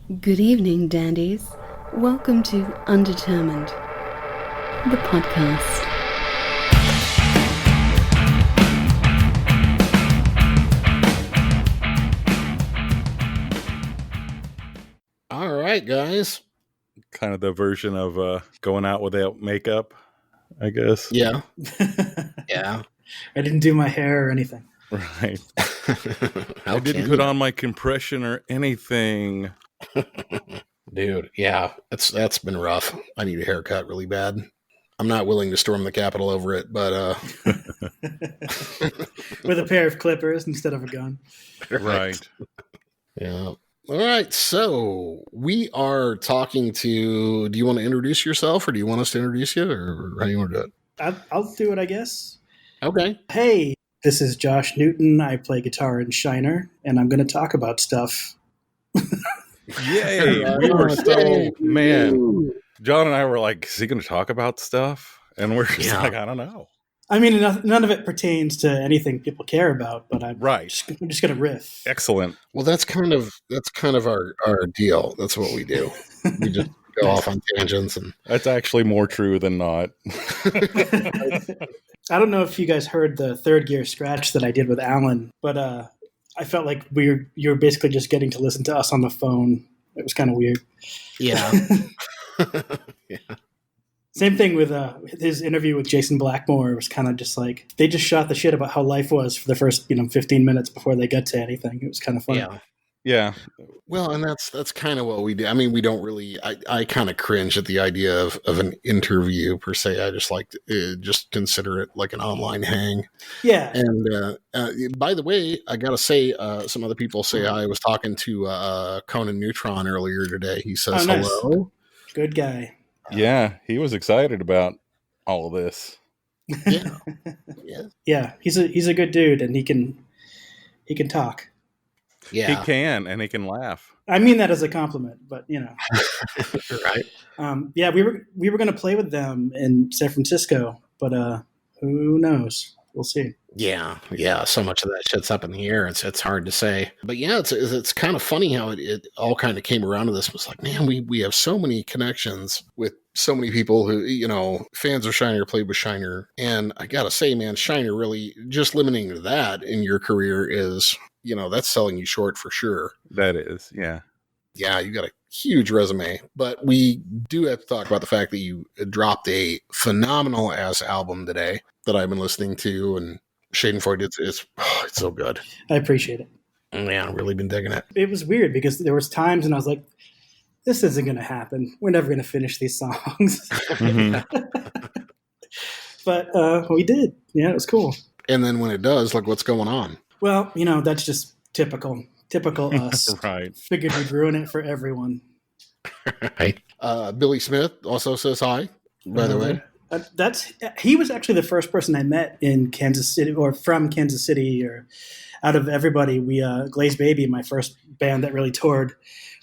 Good evening, dandies. Welcome to Undetermined, the podcast. All right, guys. Kind of the version of going out without makeup, I guess. Yeah. Yeah. I didn't do my hair or anything. Right. How I didn't can put you? on my compression or anything. Dude, yeah, that's been rough. I need a haircut really bad. I'm not willing to storm the Capitol over it, but With a pair of clippers instead of a gun. Right. Yeah. All right, so we are talking to. Do you want to introduce yourself, or do you want us to introduce you, or how do you want to do it? I'll do it, I guess. Okay. Hey, this is Josh Newton. I play guitar in Shiner, and I'm going to talk about stuff. Yay. We were so, man, John and I were like, is he going to talk about stuff? And we're just like, I don't know. I mean, none of it pertains to anything people care about, but I'm just going to riff. Excellent. Well, that's kind of our deal. That's what we do. We just go off on tangents, and That's actually more true than not. I don't know if you guys heard the third gear scratch that I did with Alan, but I felt like you were basically just getting to listen to us on the phone. It was kind of weird. yeah. Yeah. Same thing with his interview with Jason Blackmore. It was kind of just like they just shot the shit about how life was for the first 15 minutes before they got to anything. It was kind of fun. Yeah. Well, and that's kind of what we do. I mean, we don't really. I kind of cringe at the idea of an interview per se. I just like to, just consider it like an online hang. Yeah. And by the way, I gotta say, some other people say I was talking to Conan Neutron earlier today. He says nice. hello. Good guy. Yeah. He was excited about all of this. Yeah. Yeah. He's a good dude, and he can talk. Yeah. He can, and he can laugh. I mean that as a compliment, but Right. Yeah, we were going to play with them in San Francisco, but who knows? We'll see. Yeah. So much of that shit's up in the air. It's hard to say. But yeah, it's kind of funny how it all kind of came around to this. It was like, man, we have so many connections with so many people who, fans of Shiner, played with Shiner. And I gotta say, man, Shiner really, just limiting to that in your career is, that's selling you short for sure. That is, yeah. Yeah, you got a huge resume. But we do have to talk about the fact that you dropped a phenomenal ass album today that I've been listening to, and Schadenfreude, it's so good. I appreciate it. Yeah, I've really been digging it. It was weird because there was times when I was like, this isn't going to happen. We're never going to finish these songs. But we did. Yeah, it was cool. And then when it does, like, what's going on? Well, that's just typical us. Right. Figured we'd ruin it for everyone. Right. Billy Smith also says hi, by the way. He was actually the first person I met in Kansas City, or from Kansas City, or out of everybody. We Glaze Baby, my first band that really toured.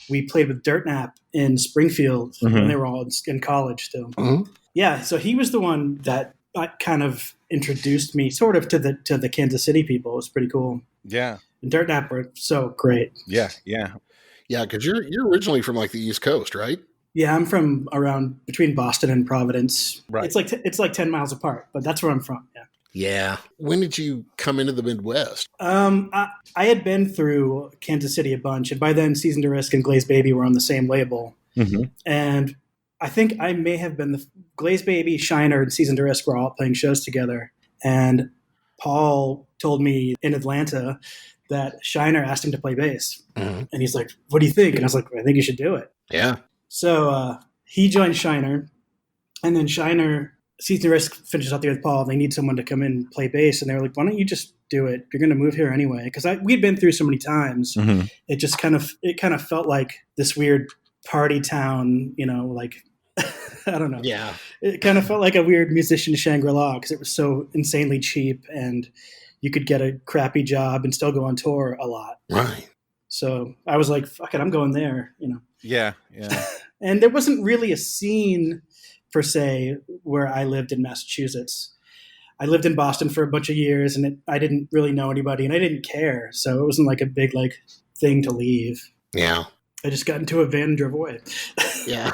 We played with Dirt Nap in Springfield when they were all in college still. Mm-hmm. Yeah, so he was the one that kind of introduced me sort of to the Kansas City people. It was pretty cool. Yeah. And Dirt Nap were so great. Yeah. Yeah, because you're originally from like the East Coast, right? Yeah, I'm from around between Boston and Providence. Right. It's like 10 miles apart, but that's where I'm from. Yeah. Yeah. When did you come into the Midwest? I had been through Kansas City a bunch, and by then Season to Risk and Glaze Baby were on the same label. Mm-hmm. And I think I may have been the Glaze Baby, Shiner, and Season to Risk were all playing shows together. And Paul told me in Atlanta that Shiner asked him to play bass. Mm-hmm. And he's like, what do you think? And I was like, I think you should do it. Yeah. So he joined Shiner, and then Shiner, Season to Risk finishes out there with Paul. They need someone to come in and play bass. And they were like, why don't you just do it? You're going to move here anyway. Because we'd been through so many times. Mm-hmm. It just kind of felt like this weird party town, like, I don't know. Yeah. It kind of felt like a weird musician Shangri-La because it was so insanely cheap and you could get a crappy job and still go on tour a lot. Right. So I was like, fuck it, I'm going there, Yeah. And there wasn't really a scene per se where I lived in Massachusetts. I lived in Boston for a bunch of years, and I didn't really know anybody, and I didn't care. So it wasn't like a big thing to leave. Yeah. I just got into a van and drove away. Yeah.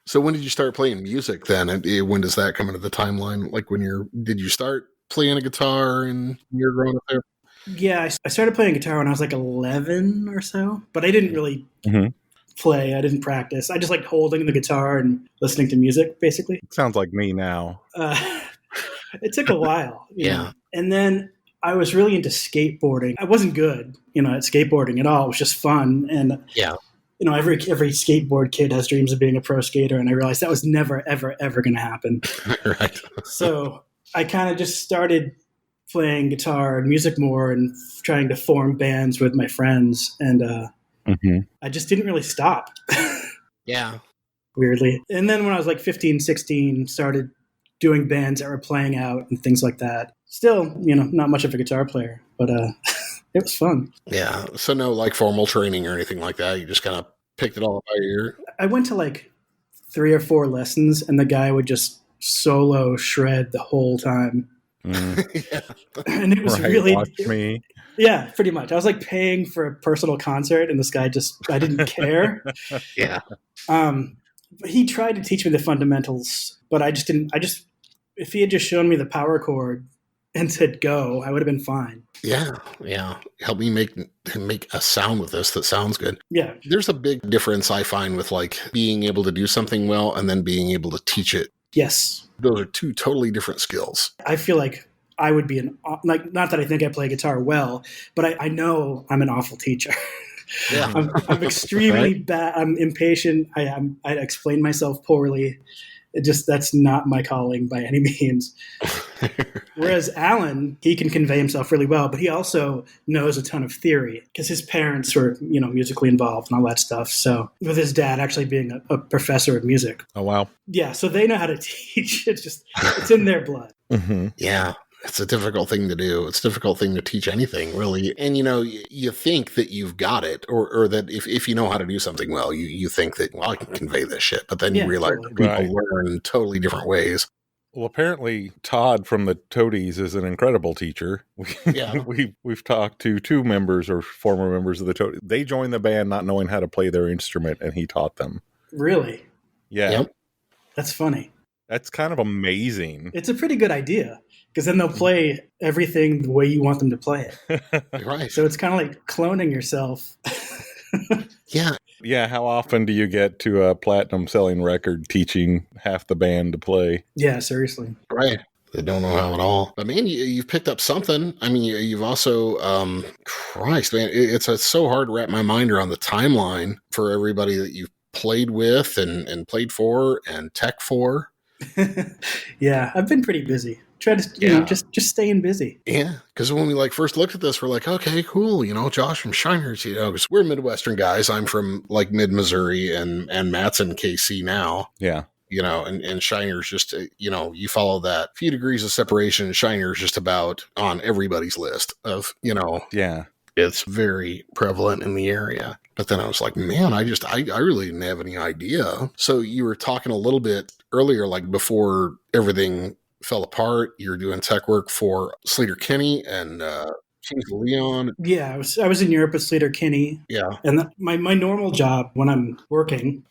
So when did you start playing music then? And when does that come into the timeline? Like did you start playing a guitar and you're growing up there? Yeah, I started playing guitar when I was like 11 or so, but I didn't really play. I didn't practice. I just liked holding the guitar and listening to music, basically. Sounds like me now. It took a while. You Yeah. know? And then I was really into skateboarding. I wasn't good, at skateboarding at all. It was just fun. And Yeah. Every skateboard kid has dreams of being a pro skater, and I realized that was never, ever, ever going to happen. Right. So I kind of just started playing guitar and music more and trying to form bands with my friends. And I just didn't really stop. Yeah. Weirdly. And then when I was like 15, 16, started doing bands that were playing out and things like that. Still, not much of a guitar player, but it was fun. Yeah. So no like formal training or anything like that. You just kind of picked it all up by ear. I went to like 3 or 4 lessons, and the guy would just solo shred the whole time. Yeah. And it was really watch me. Yeah, pretty much. I was like paying for a personal concert, and this guy I didn't care. Yeah. But he tried to teach me the fundamentals, but I just didn't. If he had just shown me the power chord and said go, I would have been fine. Yeah. Yeah. Help me make a sound with this that sounds good. Yeah. There's a big difference I find with like being able to do something well and then being able to teach it. Yes. Those are 2 totally different skills. I feel like I would be not that I think I play guitar well, but I know I'm an awful teacher. Yeah. I'm extremely bad. I'm impatient. I explain myself poorly. That's not my calling by any means. Whereas Alan, he can convey himself really well, but he also knows a ton of theory because his parents were, musically involved and all that stuff. So with his dad actually being a professor of music. Oh, wow. Yeah. So they know how to teach. It's in their blood. Mm-hmm. Yeah. It's a difficult thing to do. It's a difficult thing to teach anything, really. And, you think that you've got it or that if you know how to do something well, you think that, well, I can convey this shit. But then you realize totally. that people Right. learn in totally different ways. Well, apparently Todd from the Toadies is an incredible teacher. Yeah. We've talked to 2 members or former members of the Toadies. They joined the band not knowing how to play their instrument, and he taught them. Really? Yeah. Yep. That's funny. That's kind of amazing. It's a pretty good idea because then they'll play everything the way you want them to play it. Right. So it's kind of like cloning yourself. Yeah. Yeah, how often do you get to a platinum selling record teaching half the band to play? Yeah, seriously. Right. They don't know how at all. But man, you've picked up something. I mean, you've also, Christ, man, it's so hard to wrap my mind around the timeline for everybody that you've played with and played for and tech for. Yeah, I've been pretty busy. Try to, just staying busy. Yeah, because when we first looked at this, we're like, okay, cool. Josh from Shiners, because we're Midwestern guys. I'm from mid Missouri, and Matt's in KC now. Yeah. And Shiners just, you follow that few degrees of separation. Shiners just about on everybody's list of, Yeah. it's very prevalent in the area. But then I was like, man, I really didn't have any idea. So you were talking a little bit earlier, before everything fell apart, you're doing tech work for Slater Kinney and Kings of Leon. Yeah, I was in Europe with Slater Kinney. Yeah. And my normal job when I'm working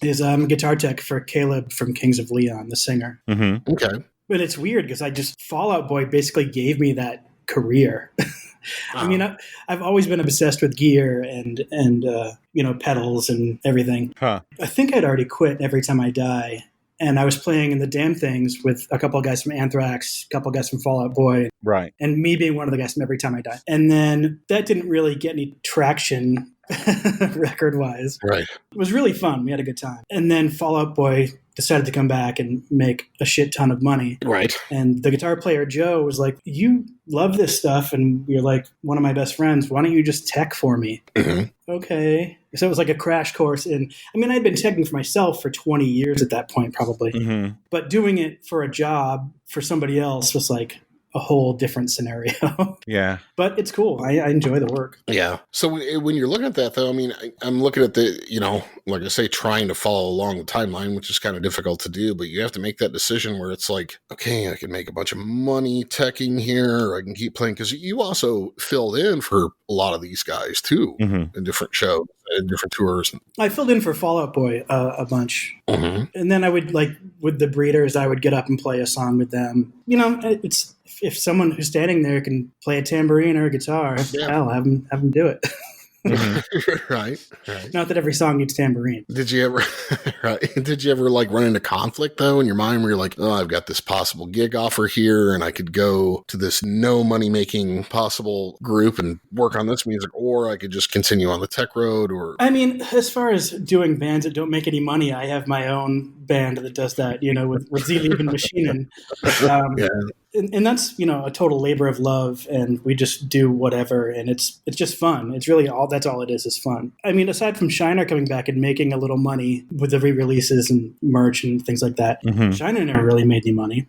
is I'm a guitar tech for Caleb from Kings of Leon, the singer. Mm-hmm. Okay. But it's weird because Fallout Boy basically gave me that career. I mean, I've always been obsessed with gear and pedals and everything. Huh. I think I'd already quit Every Time I Die. And I was playing in the Damn Things with a couple of guys from Anthrax, a couple of guys from Fall Out Boy, Right. and me being one of the guys from Every Time I Die. And then that didn't really get any traction record-wise. Right. It was really fun. We had a good time. And then Fall Out Boy decided to come back and make a shit ton of money. Right. And the guitar player, Joe, was like, you love this stuff, and you're like one of my best friends. Why don't you just tech for me? Mm-hmm. Okay. So it was like a crash course in, I'd been teching for myself for 20 years at that point, probably. Mm-hmm. But doing it for a job for somebody else was like a whole different scenario. Yeah. But it's cool. I enjoy the work. Yeah. So when you're looking at that, though, I'm looking at the, like I say, trying to follow along the timeline, which is kind of difficult to do, but you have to make that decision where it's like, okay, I can make a bunch of money teching here, or I can keep playing, because you also filled in for a lot of these guys too, Mm-hmm. in different shows. different tours. I filled in for Fall Out Boy a bunch. Mm-hmm. And then I would, like, with the Breeders, I would get up and play a song with them. You know, it's if someone who's standing there can play a tambourine or a guitar, hell, have them do it. Mm-hmm. Right. Not that every song needs tambourine. Did you ever like run into conflict though in your mind where you're like, oh, I've got this possible gig offer here and I could go to this no money making possible group and work on this music, or I could just continue on the tech road? Or I mean, as far as doing bands that don't make any money, I have my own band that does that, you know, with Z-Lieb and Machinen. And that's, you know, a total labor of love, and we just do whatever, and it's just fun. It's really that's all it is fun. I mean, aside from Shiner coming back and making a little money with the re-releases and merch and things like that, Shiner never really made any money.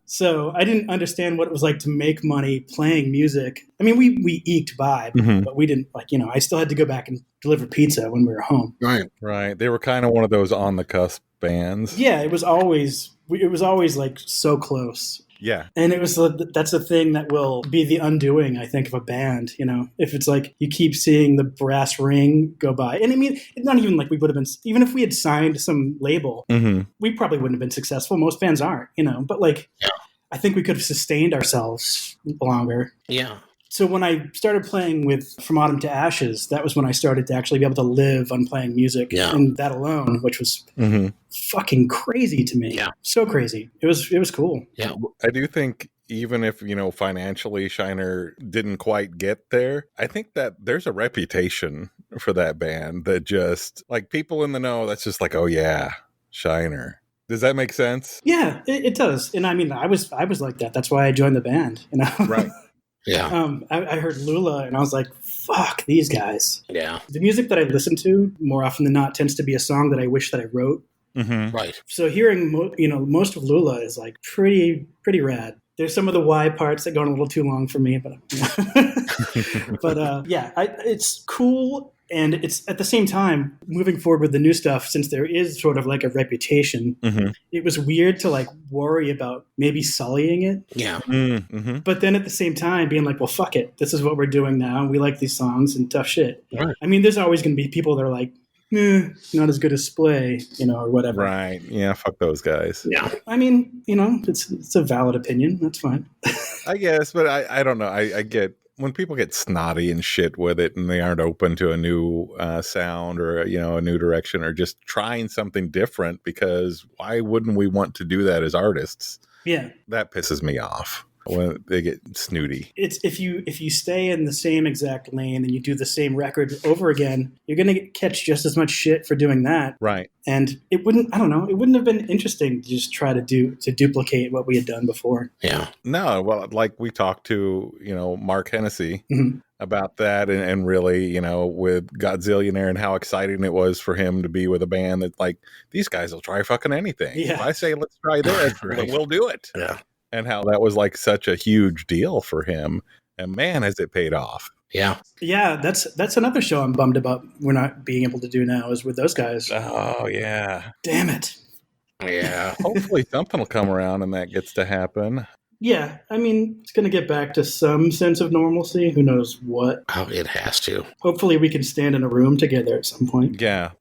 So I didn't understand what it was like to make money playing music. I mean, we eked by, but we didn't, like, you know, I still had to go back and deliver pizza when we were home. Right. They were kind of one of those on the cusp bands. Yeah, it was always like so close. Yeah. And that's a thing that will be the undoing, I think, of a band, you know, if it's like you keep seeing the brass ring go by. And I mean, it's not even like we would have been, even if we had signed some label, we probably wouldn't have been successful. Most bands aren't, you know, but like, I think we could have sustained ourselves longer. Yeah. So when I started playing with From Autumn to Ashes, that was when I started to actually be able to live on playing music, and that alone, which was fucking crazy to me. Yeah. So crazy. It was cool. Yeah. I do think even if, you know, financially Shiner didn't quite get there, I think that there's a reputation for that band that just, like, people in the know, that's just like, oh yeah, Shiner. Does that make sense? Yeah, it does. And I mean, I was like that. That's why I joined the band, you know? Right. Yeah. I heard Lula and I was like, fuck these guys. Yeah. The music that I listen to more often than not tends to be a song that I wish that I wrote. Right. So hearing, most of Lula is like pretty rad. There's some of the Y parts that go on a little too long for me, but it's cool. And it's at the same time, moving forward with the new stuff, since there is sort of like a reputation, it was weird to like worry about maybe sullying it. Yeah. But then at the same time being like, well, fuck it. This is what we're doing now. We like these songs and tough shit. Right. I mean, there's always going to be people that are like, not as good as Splay, you know, or whatever. Right. Yeah, fuck those guys. Yeah. I mean, you know, it's a valid opinion. That's fine. I guess, but I don't know. I get when people get snotty and shit with it and they aren't open to a new sound or, you know, a new direction or just trying something different, because why wouldn't we want to do that as artists? Yeah. That pisses me off when they get snooty. It's if you stay in the same exact lane and you do the same record over again, you're going to catch just as much shit for doing that. Right. And it wouldn't have been interesting to just try to duplicate what we had done before. Yeah. No, well, like we talked to, you know, Mark Hennessy about that and really, you know, with Godzillionaire and how exciting it was for him to be with a band that, like, these guys will try fucking anything. Yeah. If I say, let's try this, we'll do it. Yeah. And how that was like such a huge deal for him. And man, has it paid off. Yeah. Yeah, that's another show I'm bummed about we're not being able to do now is with those guys. Oh, yeah. Damn it. Yeah. Hopefully something will come around and that gets to happen. Yeah, I mean, it's going to get back to some sense of normalcy. Who knows what? Oh, it has to. Hopefully we can stand in a room together at some point. Yeah.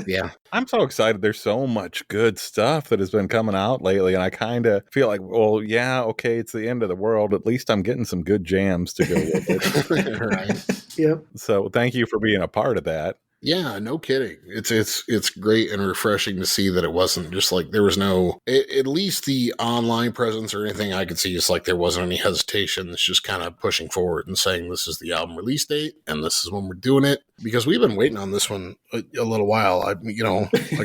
Yeah. I'm so excited. There's so much good stuff that has been coming out lately. And I kind of feel like, well, yeah, okay, it's the end of the world. At least I'm getting some good jams to go with it. Right. Yep. So thank you for being a part of that. Yeah, no kidding. It's great and refreshing to see that it wasn't just like there was no, at least the online presence or anything I could see, it's like there wasn't any hesitation. It's just kind of pushing forward and saying this is the album release date and this is when we're doing it, because we've been waiting on this one a little while. I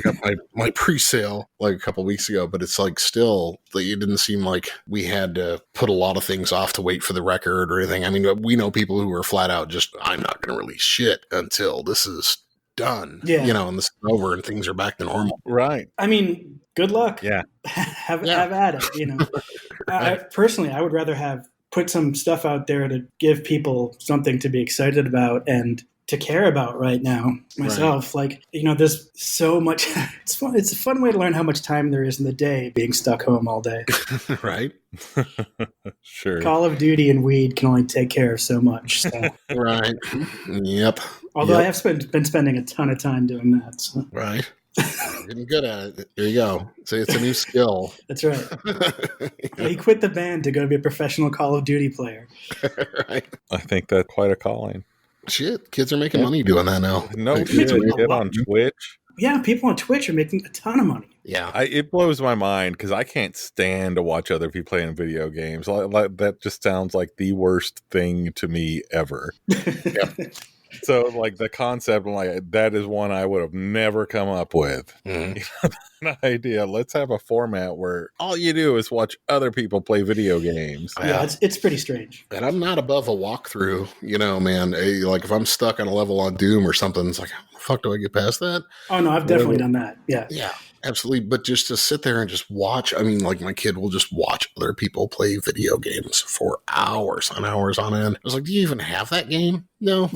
got my pre-sale like a couple weeks ago, but it's like still, like, it didn't seem like we had to put a lot of things off to wait for the record or anything. I mean, we know people who are flat out just, I'm not going to release shit until this is done, and this is over and things are back to normal. Right. I mean, good luck. Yeah. have at it, Personally, I would rather put some stuff out there to give people something to be excited about and to care about right now myself. Right. Like, there's so much, it's fun. It's a fun way to learn how much time there is in the day being stuck home all day. Right. Sure. Call of Duty and weed can only take care of so much. So. Right. Yep. Although I Yep. have been spending a ton of time doing that. So. Right. Getting good at it. There you go. So it's a new skill. That's right. He quit the band to go be a professional Call of Duty player. Right. I think that's quite a calling. Shit, kids are making money doing that now. No It's shit. amazing. Get on Twitch. Yeah, people on Twitch are making a ton of money. Yeah. It blows my mind because I can't stand to watch other people playing video games. That just sounds like the worst thing to me ever. So, like, the concept, like, that is one I would have never come up with. Mhm. An idea. Let's have a format where all you do is watch other people play video games. Yeah, it's pretty strange. And I'm not above a walkthrough, man. Like if I'm stuck on a level on Doom or something, it's like, how the fuck do I get past that? Oh, no, I've definitely done that. Yeah. Yeah, absolutely. But just to sit there and just watch, like my kid will just watch other people play video games for hours on hours on end. I was like, do you even have that game? No.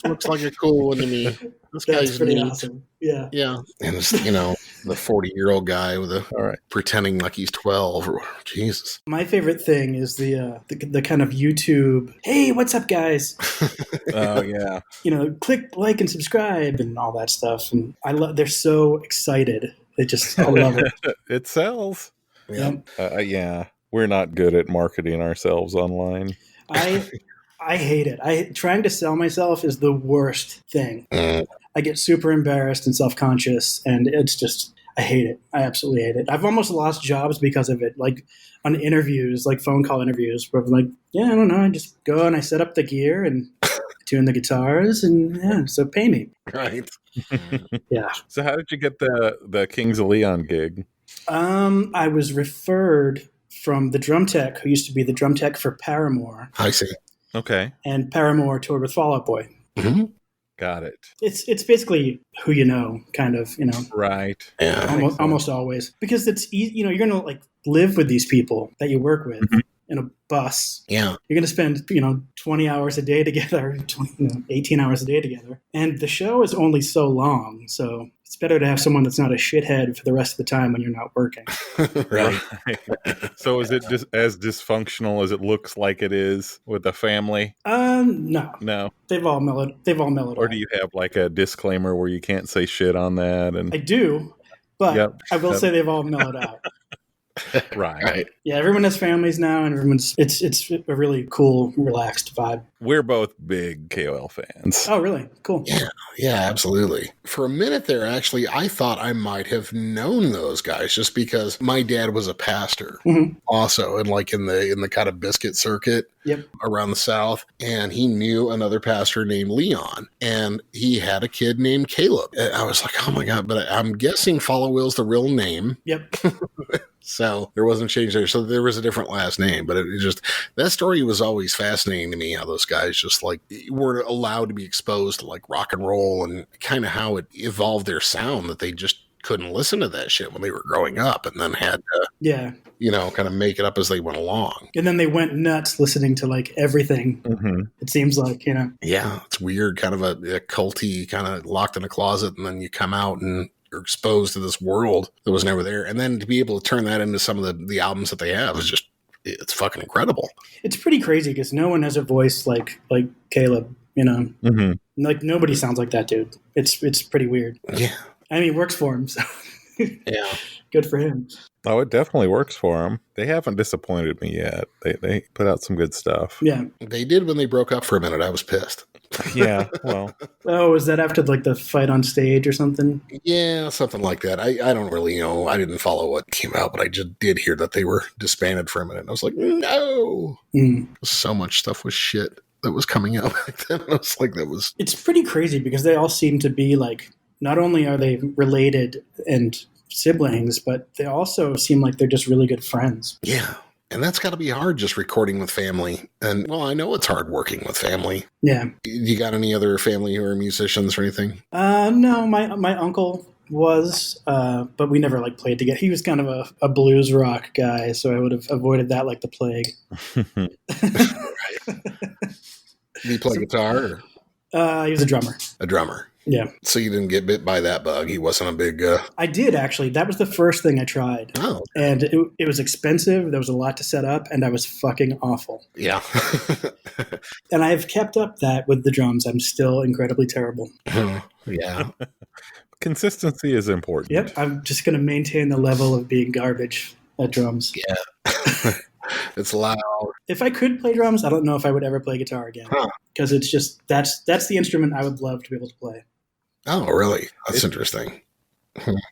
Looks like a cool one to me. This That's guy's pretty neat. Awesome. Yeah. Yeah. And it's, the 40-year-old guy with pretending like he's 12 or Jesus. My favorite thing is the kind of YouTube, hey, what's up, guys? Oh, yeah. Click like and subscribe and all that stuff. And they're so excited. I love it. It sells. Yeah. Yeah. We're not good at marketing ourselves online. I hate it. Trying to sell myself is the worst thing. I get super embarrassed and self-conscious, and it's just, I hate it. I absolutely hate it. I've almost lost jobs because of it, like on interviews, like phone call interviews, where I'm like, yeah, I don't know. I just go and I set up the gear and tune the guitars, and so pay me. Right. Yeah. So how did you get the Kings of Leon gig? I was referred from the drum tech who used to be the drum tech for Paramore. I see. Okay. And Paramore toured with Fall Out Boy. Mm-hmm. Got it. It's basically who you know, kind of, Right. Yeah. Almost always. Because it's easy, you're going to like live with these people that you work with in a bus. Yeah. You're going to spend, 20 hours a day together, 18 hours a day together. And the show is only so long. So it's better to have someone that's not a shithead for the rest of the time when you're not working. Right. So is it just as dysfunctional as it looks like it is with the family? No. They've all mellowed Or out. do you have like a disclaimer where you can't say shit on that? And I do, but Yep. I will say they've all mellowed out. right. Yeah, everyone has families now, and it's a really cool, relaxed vibe. We're both big KOL fans. Oh, really? Cool. Yeah, absolutely. For a minute there, actually, I thought I might have known those guys just because my dad was a pastor also, and like in the kind of biscuit circuit around the South, and he knew another pastor named Leon, and he had a kid named Caleb. And I was like, oh my God, but I'm guessing Follow Will's the real name. Yep. So there wasn't a change there. So there was a different last name, but it just, that story was always fascinating to me, how those guys just like weren't allowed to be exposed to like rock and roll and kind of how it evolved their sound, that they just couldn't listen to that shit when they were growing up, and then had to, kind of make it up as they went along. And then they went nuts listening to like everything. It seems like, Yeah, it's weird, kind of a culty, kind of locked in a closet, and then you come out and you're exposed to this world that was never there. And then to be able to turn that into some of the albums that they have is just, it's fucking incredible. It's pretty crazy because no one has a voice like Caleb, like nobody sounds like that dude. It's pretty weird. Yeah. I mean, it works for him. So Yeah. good for him. Oh, it definitely works for them. They haven't disappointed me yet. They put out some good stuff. Yeah. They did when they broke up for a minute. I was pissed. Yeah, well. Oh, was that after like the fight on stage or something? Yeah, something like that. I don't really know. I didn't follow what came out, but I just did hear that they were disbanded for a minute. And I was like, no. So much stuff was shit that was coming out back then. I was like, It's pretty crazy because they all seem to be like, not only are they related and siblings, but they also seem like they're just really good friends. Yeah. And that's got to be hard, just recording with family. And, well, I know it's hard working with family. Yeah. You got any other family who are musicians or anything? No, my uncle was, but we never like played together. He was kind of a blues rock guy, so I would have avoided that like the plague. Did he play guitar? He was a drummer. A drummer. Yeah. So you didn't get bit by that bug. He wasn't a big. I did, actually. That was the first thing I tried. Oh, And it was expensive. There was a lot to set up, and I was fucking awful. yeah. And I've kept up that with the drums. I'm still incredibly terrible. Yeah. Consistency is important. Yep. I'm just going to maintain the level of being garbage at drums. Yeah. It's loud. If I could play drums, I don't know if I would ever play guitar again. Because it's just, that's the instrument I would love to be able to play. Oh, really? That's interesting.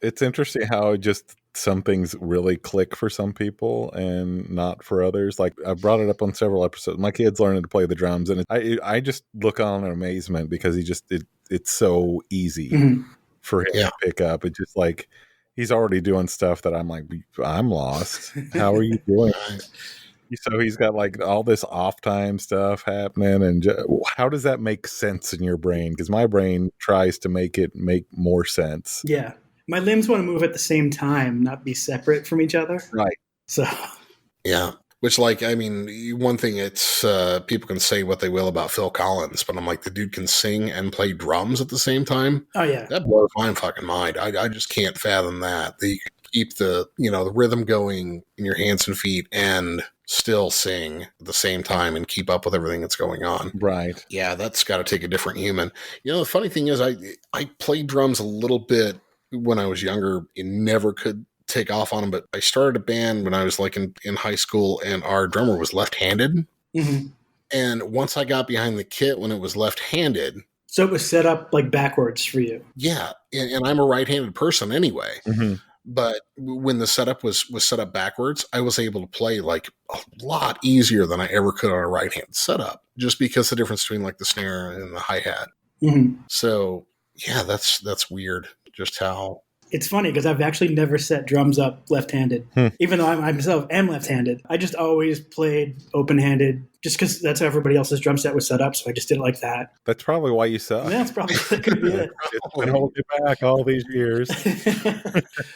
It's interesting how just some things really click for some people and not for others. Like I brought it up on several episodes. My kid's learning to play the drums, and I just look on in amazement because it's so easy for him to pick up. It's just like he's already doing stuff that I'm like, I'm lost. How are you doing? So he's got like all this off time stuff happening, and how does that make sense in your brain? Because my brain tries to make it make more sense. Yeah. My limbs want to move at the same time, not be separate from each other. Right. So, yeah. Which, like, I mean, one thing it's people can say what they will about Phil Collins, but I'm like, the dude can sing and play drums at the same time. Oh yeah, that blows my fucking mind. I just can't fathom that. That you can keep the rhythm going in your hands and feet and still sing at the same time and keep up with everything that's going on. Right. Yeah, that's got to take a different human. The funny thing is, I played drums a little bit when I was younger. You never could take off on them, but I started a band when I was like in high school, and our drummer was left-handed. Mm-hmm. And once I got behind the kit when it was left-handed, so it was set up like backwards for you. Yeah, and I'm a right-handed person anyway. Mm-hmm. But when the setup was set up backwards, I was able to play like a lot easier than I ever could on a right-hand setup, just because the difference between like the snare and the hi-hat. Mm-hmm. So yeah, that's weird. Just how. It's funny because I've actually never set drums up left-handed, even though I myself am left-handed. I just always played open-handed just because that's how everybody else's drum set was set up. So I just did it like that. That's probably why you suck. Yeah, that could be it. It's been holding you back all these years.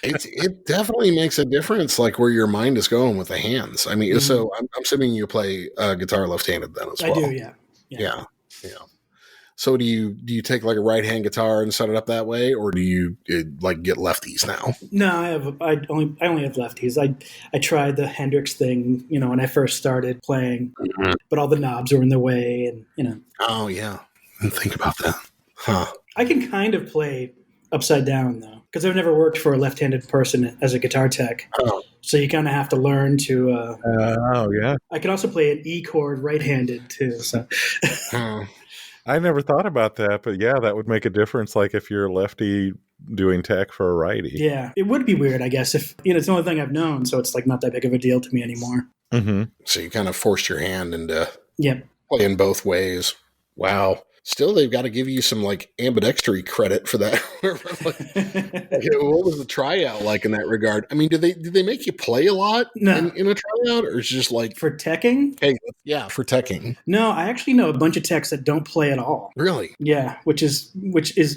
It definitely makes a difference, like where your mind is going with the hands. I mean, so I'm assuming you play guitar left-handed then as well. I do, yeah. Yeah. So do you take like a right hand guitar and set it up that way, or do you like get lefties now? No, I only have lefties. I tried the Hendrix thing, when I first started playing, but all the knobs were in the way, and Oh yeah, think about that, huh? I can kind of play upside down though, because I've never worked for a left-handed person as a guitar tech. Oh. So you kind of have to learn to. Oh yeah. I can also play an E chord right-handed too. So. I never thought about that, but yeah, that would make a difference. Like if you're a lefty doing tech for a righty. Yeah, it would be weird, I guess. If it's the only thing I've known, so it's like not that big of a deal to me anymore. Mm-hmm. So you kind of forced your hand into Yep. playing both ways. Wow. Still, they've got to give you some like ambidextry credit for that. What was the tryout like in that regard? I mean, did they make you play a lot in a tryout, or is it just like for teching? Hey, yeah, for teching. No, I actually know a bunch of techs that don't play at all. Really? Yeah, which is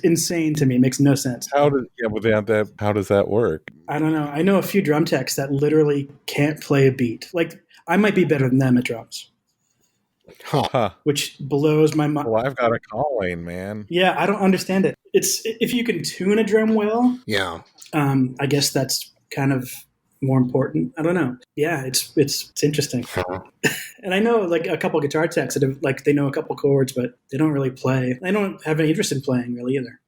insane to me. It makes no sense. How does that work? I don't know. I know a few drum techs that literally can't play a beat. Like I might be better than them at drums. Huh. Which blows my mind. Well, I've got a calling, man. Yeah, I don't understand it. It's if you can tune a drum well. Yeah. I guess that's kind of more important. I don't know. Yeah, it's interesting. Huh. And I know like a couple guitar techs that have, like they know a couple chords, but they don't really play. They don't have any interest in playing really either.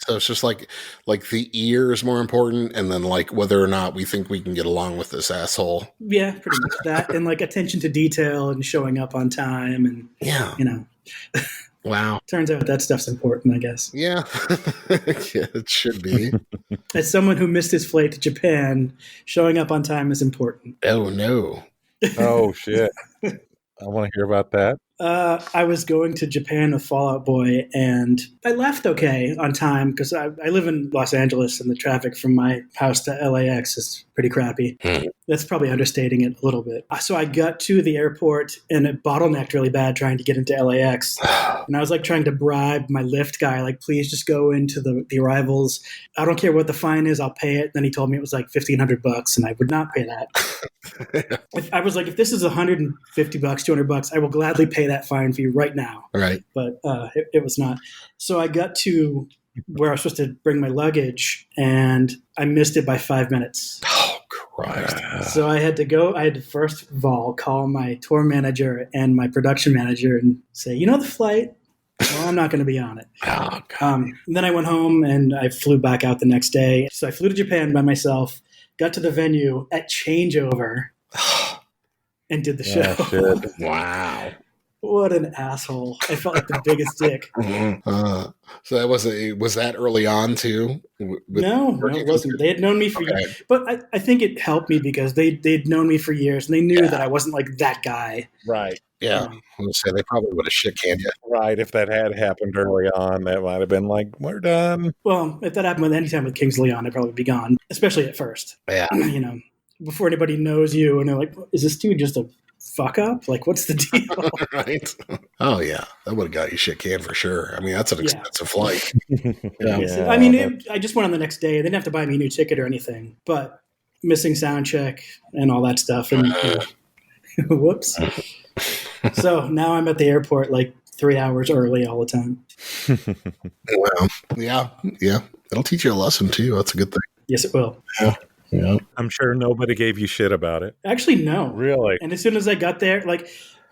So it's just like the ear is more important, and then like whether or not we think we can get along with this asshole. Yeah, pretty much that, and like attention to detail and showing up on time, and yeah, Wow. Turns out that stuff's important, I guess. Yeah, yeah, it should be. As someone who missed his flight to Japan, showing up on time is important. Oh no! Oh shit! I want to hear about that. I was going to Japan with Fall Out Boy, and I left okay on time because I live in Los Angeles, and the traffic from my house to LAX is pretty crappy. That's probably understating it a little bit. So I got to the airport, and it bottlenecked really bad trying to get into LAX. And I was like trying to bribe my Lyft guy, like, please just go into the arrivals. I don't care what the fine is, I'll pay it. Then he told me it was like $1,500, and I would not pay that. I was like, if this is $150, $200, I will gladly pay that fine for you right now. Right. But it was not. So I got to where I was supposed to bring my luggage, and I missed it by 5 minutes. Oh, Christ. So I had to first of all call my tour manager and my production manager and say, the flight? Well, I'm not going to be on it. Oh, God. Then I went home and I flew back out the next day. So I flew to Japan by myself, got to the venue at changeover, and did the show. Shit. Wow. What an asshole. I felt like the biggest dick. So that was that early on too? No, it wasn't. They had known me for years. But I think it helped me because they'd known me for years, and they knew that I wasn't like that guy. Right. Yeah. I would say they probably would have shit canned you. Right. If that had happened early on, that might have been like, we're done. Well, if that happened with any time with Kings Leon, I'd probably be gone, especially at first. Yeah. Before anybody knows you, and they're like, is this dude just a fuck up? Like, what's the deal? Right. Oh, yeah. That would have got you shit canned for sure. I mean, that's an expensive flight. Yeah. I mean, I just went on the next day. They didn't have to buy me a new ticket or anything, but missing sound check and all that stuff. And whoops. So now I'm at the airport like 3 hours early all the time. Wow. Yeah. It'll teach you a lesson too. That's a good thing. Yes, it will. Yeah. I'm sure nobody gave you shit about it. Actually, no. Really? And as soon as I got there,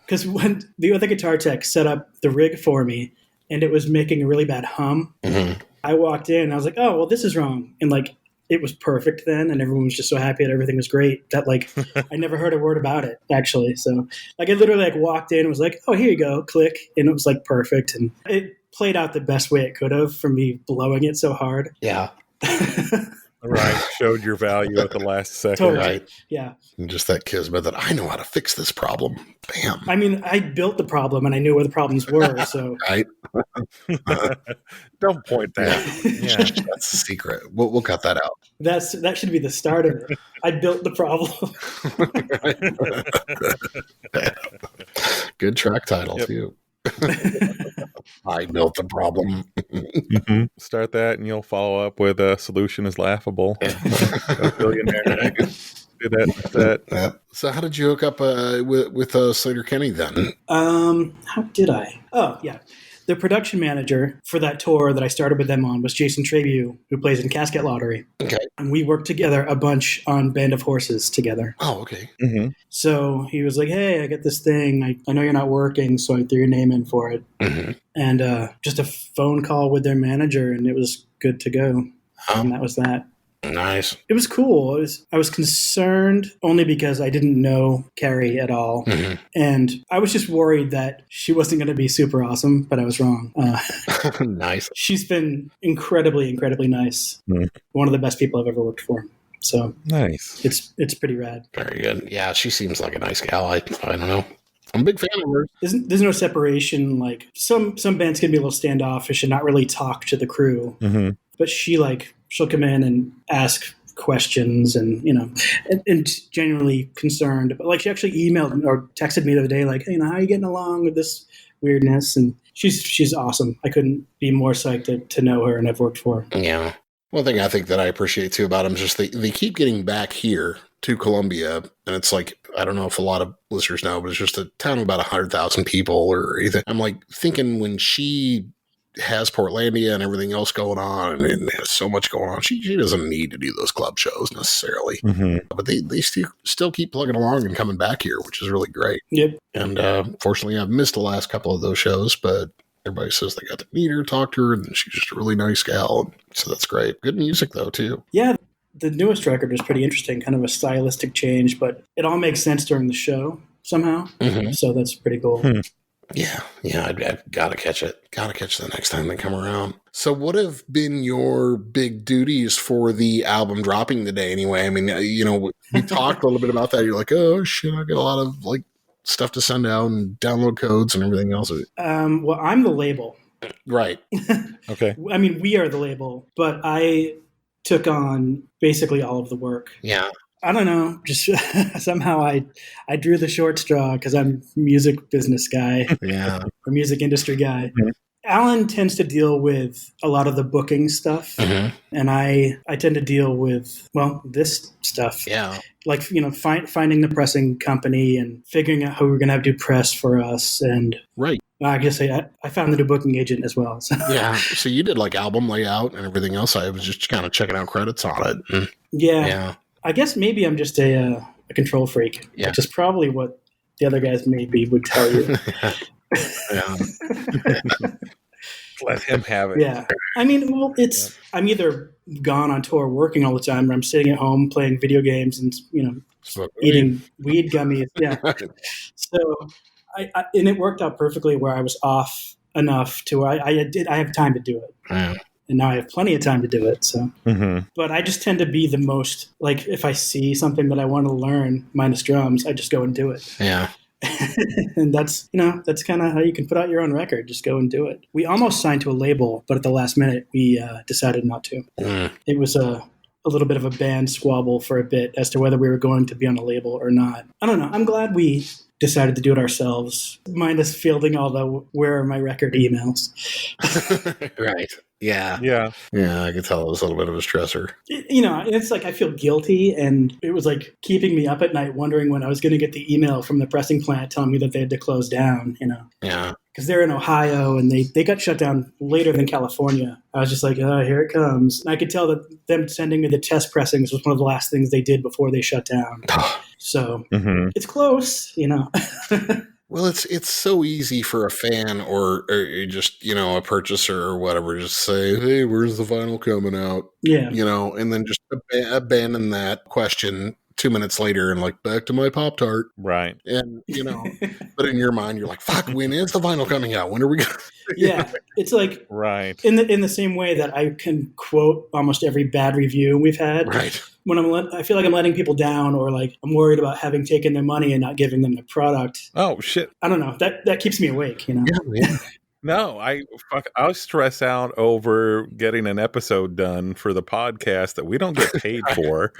because when the other guitar tech set up the rig for me and it was making a really bad hum, I walked in and I was like, oh, well, this is wrong. And it was perfect then. And everyone was just so happy that everything was great that I never heard a word about it actually. So I literally walked in and was like, oh, here you go, click. And it was perfect. And it played out the best way it could have from me blowing it so hard. Yeah. Right. Showed your value at the last second. Totally. Right. Yeah. And just that kismet that I know how to fix this problem. Bam. I mean, I built the problem and I knew where the problems were. So Right. Don't point that. Yeah. That's the secret. We'll cut that out. that should be the start of it. I built the problem. Good track title too. I built the problem. Start that and you'll follow up with a solution is laughable. A billionaire. Do that. Yeah. So how did you hook up with Slater Kenny then? How did I? Oh, yeah. The production manager for that tour that I started with them on was Jason Trabue, who plays in Casket Lottery. Okay. And we worked together a bunch on Band of Horses together. Oh, okay. Mm-hmm. So he was like, hey, I got this thing. I know you're not working, so I threw your name in for it. Mm-hmm. And just a phone call with their manager, and it was good to go. And that was that. Nice. It was cool. I was concerned only because I didn't know Carrie at all. Mm-hmm. And I was just worried that she wasn't going to be super awesome, but I was wrong. Nice. She's been incredibly, incredibly nice. One of the best people I've ever worked for. So nice. It's pretty rad. Very good. Yeah, she seems like a nice gal. I don't know. I'm a big fan of her. There's no separation. Some bands can be a little standoffish and not really talk to the crew. Mm-hmm. But she'll come in and ask questions and genuinely concerned. But she actually emailed or texted me the other day, how are you getting along with this weirdness? And she's awesome. I couldn't be more psyched to know her and have worked for her. Yeah. One thing I think that I appreciate too about them is just they keep getting back here to Columbia, and it's I don't know if a lot of listeners know, but it's just a town of about 100,000 people or anything. I'm thinking when she has Portlandia and everything else going on and has so much going on, she doesn't need to do those club shows necessarily. Mm-hmm. But they still keep plugging along and coming back here, which is really great. Yep. And fortunately, I've missed the last couple of those shows, but everybody says they got to meet her, talk to her, and she's just a really nice gal. So that's great. Good music, though, too. Yeah, the newest record was pretty interesting, kind of a stylistic change, but it all makes sense during the show somehow. Mm-hmm. So that's pretty cool. Yeah, I've got to catch it. Got to catch the next time they come around. So what have been your big duties for the album dropping today anyway? I mean, we talked a little bit about that. You're like, oh, shit, I got a lot of stuff to send out and download codes and everything else. Well, I'm the label. Right. Okay. I mean, we are the label, but I took on basically all of the work. Yeah. I don't know. Just somehow I drew the short straw because I'm a music business guy. Yeah. Or music industry guy. Mm-hmm. Alan tends to deal with a lot of the booking stuff. Mm-hmm. And I tend to deal with, this stuff. Yeah. Finding the pressing company and figuring out who we're going to have do press for us. And right. I guess I found the new booking agent as well. So. Yeah. So you did like album layout and everything else. I was just kind of checking out credits on it. And, Yeah. I guess maybe I'm just a control freak, which is probably what the other guys maybe would tell you. Yeah. Let him have it. Yeah. I mean, well, I'm either gone on tour working all the time, or I'm sitting at home playing video games and, eating weed gummies. Yeah. So and it worked out perfectly where I was off enough to where I have time to do it. Yeah. And now I have plenty of time to do it. So, But I just tend to be the most, like, if I see something that I want to learn minus drums, I just go and do it. Yeah. And that's kind of how you can put out your own record. Just go and do it. We almost signed to a label, but at the last minute, we decided not to. It was a little bit of a band squabble for a bit as to whether we were going to be on a label or not. I don't know. I'm glad we decided to do it ourselves, minus fielding all the where are my record emails. Right. Yeah. Yeah. Yeah. I could tell it was a little bit of a stressor. It's like I feel guilty, and it was like keeping me up at night wondering when I was going to get the email from the pressing plant telling me that they had to close down, Yeah. Because they're in Ohio, and they got shut down later than California. I was just like, oh, here it comes. And I could tell that them sending me the test pressings was one of the last things they did before they shut down. So it's close, Well, it's so easy for a fan or just, a purchaser or whatever, just say, hey, where's the vinyl coming out? Yeah. And then just abandon that question 2 minutes later and like, back to my Pop-Tart. Right. And, but in your mind, you're like, fuck, when is the vinyl coming out? When are we going to? Yeah. It's like, right. In the same way that I can quote almost every bad review we've had. Right. When I feel like I'm letting people down, or like I'm worried about having taken their money and not giving them the product. Oh shit! I don't know. That keeps me awake. Yeah. No, I'll stress out over getting an episode done for the podcast that we don't get paid for.